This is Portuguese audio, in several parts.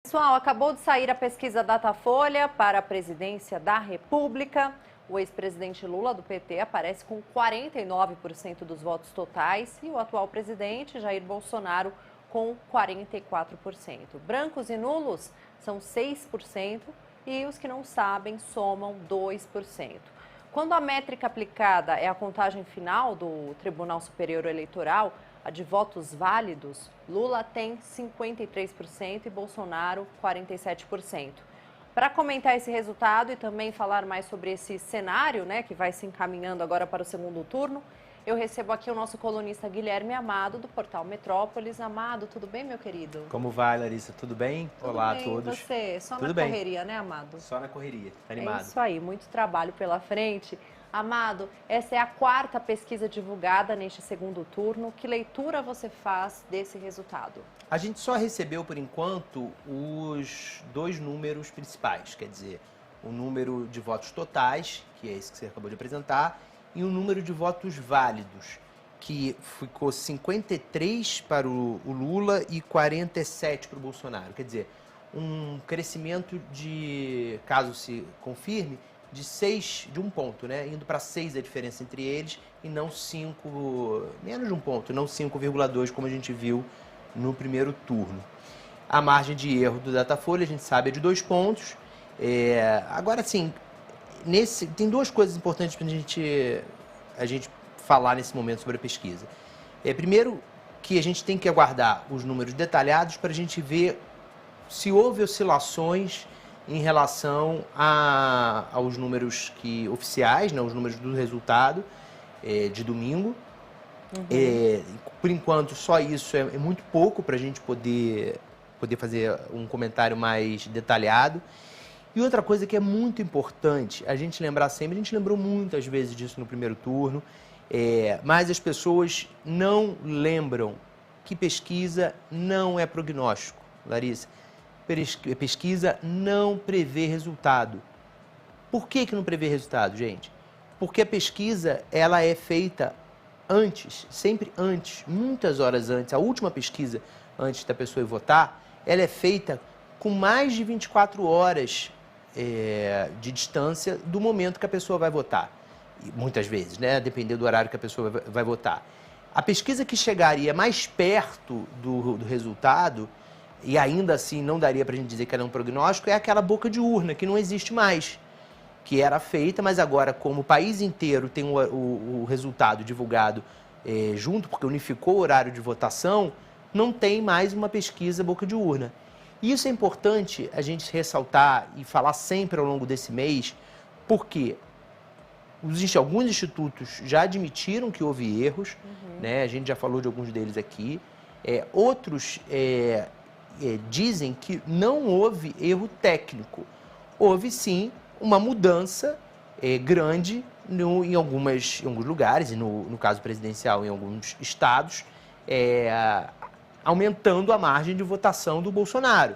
Pessoal, acabou de sair a pesquisa Datafolha para a presidência da República. O ex-presidente Lula, do PT, aparece com 49% dos votos totais e o atual presidente, Jair Bolsonaro, com 44%. Brancos e nulos são 6% e os que não sabem somam 2%. Quando a métrica aplicada é a contagem final do Tribunal Superior Eleitoral, a de votos válidos, Lula tem 53% e Bolsonaro 47%. Para comentar esse resultado e também falar mais sobre esse cenário, que vai se encaminhando agora para o segundo turno, eu recebo aqui o nosso colunista Guilherme Amado, do portal Metrópolis. Amado, tudo bem, meu querido? Como vai, Larissa? Tudo bem? Tudo Olá bem, a todos. Você? Só Tudo na bem. correria, né, Amado? Só na correria, animado. É isso aí, muito trabalho pela frente. Amado, essa é a quarta pesquisa divulgada neste segundo turno. Que leitura você faz desse resultado? A gente só recebeu, por enquanto, os dois números principais, quer dizer, o número de votos totais, que é esse que você acabou de apresentar, e o número de votos válidos, que ficou 53 para o Lula e 47 para o Bolsonaro. Quer dizer, um crescimento de, caso se confirme, de 1 ponto, né? Indo para 6 a diferença entre eles e não 5, menos de 1 ponto, não 5,2 como a gente viu no primeiro turno. A margem de erro do Datafolha, a gente sabe, é de 2 pontos. Agora, sim, tem duas coisas importantes para a gente falar nesse momento sobre a pesquisa. Primeiro, que a gente tem que aguardar os números detalhados para a gente ver se houve oscilações em relação aos números oficiais, né, os números do resultado de domingo. Por enquanto, só isso é muito pouco para a gente poder fazer um comentário mais detalhado. E outra coisa que é muito importante a gente lembrar sempre, a gente lembrou muitas vezes disso no primeiro turno, mas as pessoas não lembram que pesquisa não é prognóstico, Larissa. Pesquisa não prevê resultado. Por que não prevê resultado, gente? Porque a pesquisa ela é feita antes, sempre antes, muitas horas antes. A última pesquisa antes da pessoa ir votar, ela é feita com mais de 24 horas de distância do momento que a pessoa vai votar. E muitas vezes, né? Dependendo do horário que a pessoa vai votar. A pesquisa que chegaria mais perto do resultado, e ainda assim não daria para a gente dizer que era um prognóstico, é aquela boca de urna, que não existe mais, que era feita, mas agora, como o país inteiro tem o resultado divulgado junto, porque unificou o horário de votação, não tem mais uma pesquisa boca de urna. E isso é importante a gente ressaltar e falar sempre ao longo desse mês, porque alguns institutos já admitiram que houve erros, né? A gente já falou de alguns deles aqui, outros dizem que não houve erro técnico. Houve, sim, uma mudança grande em alguns lugares, e no caso presidencial em alguns estados, aumentando a margem de votação do Bolsonaro.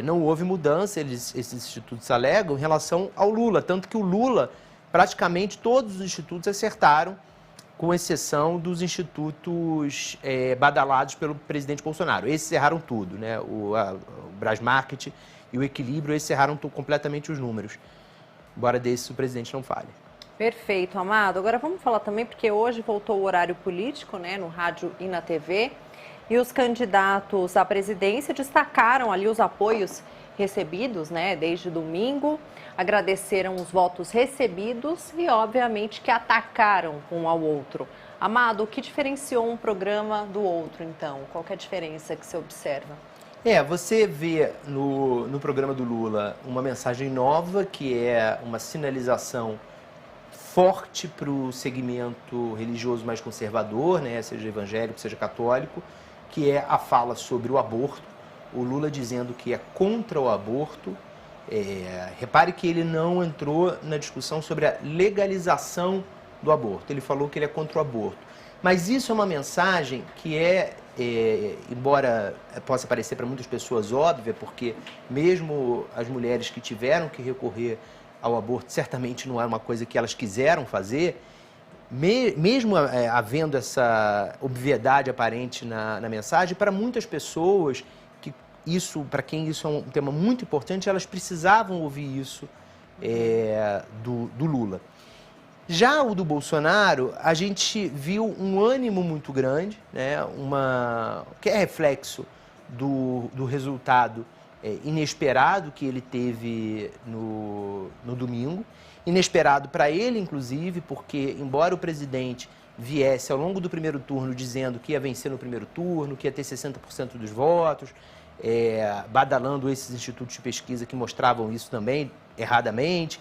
Não houve mudança, esses institutos alegam, em relação ao Lula, tanto que o Lula, praticamente todos os institutos acertaram, com exceção dos institutos badalados pelo presidente Bolsonaro. Esses erraram tudo, né? O Brasmarket e o Equilíbrio, esses erraram completamente os números. Embora desse o presidente não fale. Perfeito, Amado. Agora vamos falar também, porque hoje voltou o horário político, né, no rádio e na TV, e os candidatos à presidência destacaram ali os apoios recebidos, né, desde domingo, agradeceram os votos recebidos e, obviamente, que atacaram um ao outro. Amado, o que diferenciou um programa do outro, então? Qual que é a diferença que você observa? Você vê no programa do Lula uma mensagem nova, que é uma sinalização forte para o segmento religioso mais conservador, né, seja evangélico, seja católico, que é a fala sobre o aborto. O Lula dizendo que é contra o aborto. Repare que ele não entrou na discussão sobre a legalização do aborto. Ele falou que ele é contra o aborto. Mas isso é uma mensagem que embora possa parecer para muitas pessoas óbvia, porque mesmo as mulheres que tiveram que recorrer ao aborto, certamente não é uma coisa que elas quiseram fazer, mesmo havendo essa obviedade aparente na mensagem, para muitas pessoas que isso, para quem isso é um tema muito importante, elas precisavam ouvir isso do Lula. Já o do Bolsonaro, a gente viu um ânimo muito grande, né, que é reflexo do resultado inesperado que ele teve no domingo. Inesperado para ele, inclusive, porque, embora o presidente viesse ao longo do primeiro turno dizendo que ia vencer no primeiro turno, que ia ter 60% dos votos, badalando esses institutos de pesquisa que mostravam isso também erradamente,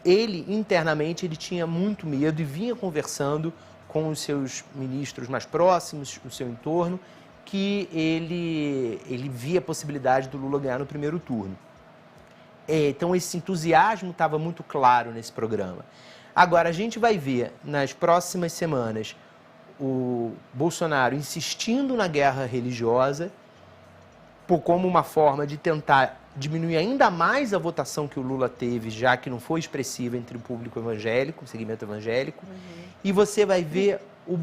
ele, internamente, ele tinha muito medo e vinha conversando com os seus ministros mais próximos, o seu entorno, que ele via a possibilidade do Lula ganhar no primeiro turno. Então, esse entusiasmo estava muito claro nesse programa. Agora, a gente vai ver, nas próximas semanas, o Bolsonaro insistindo na guerra religiosa como uma forma de tentar diminuir ainda mais a votação que o Lula teve, já que não foi expressiva entre o público evangélico, o segmento evangélico. E você vai ver o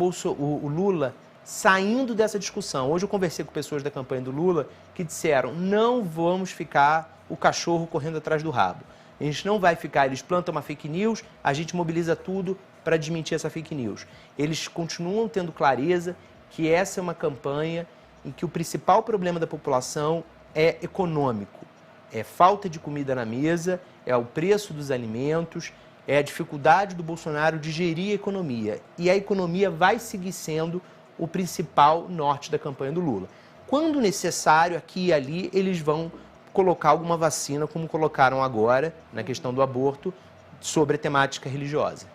Lula saindo dessa discussão. Hoje eu conversei com pessoas da campanha do Lula que disseram: não vamos ficar o cachorro correndo atrás do rabo. A gente não vai ficar, eles plantam uma fake news, a gente mobiliza tudo para desmentir essa fake news. Eles continuam tendo clareza que essa é uma campanha em que o principal problema da população é econômico. É falta de comida na mesa, é o preço dos alimentos, é a dificuldade do Bolsonaro de gerir a economia. E a economia vai seguir sendo o principal norte da campanha do Lula. Quando necessário, aqui e ali, eles vão colocar alguma vacina, como colocaram agora, na questão do aborto, sobre a temática religiosa.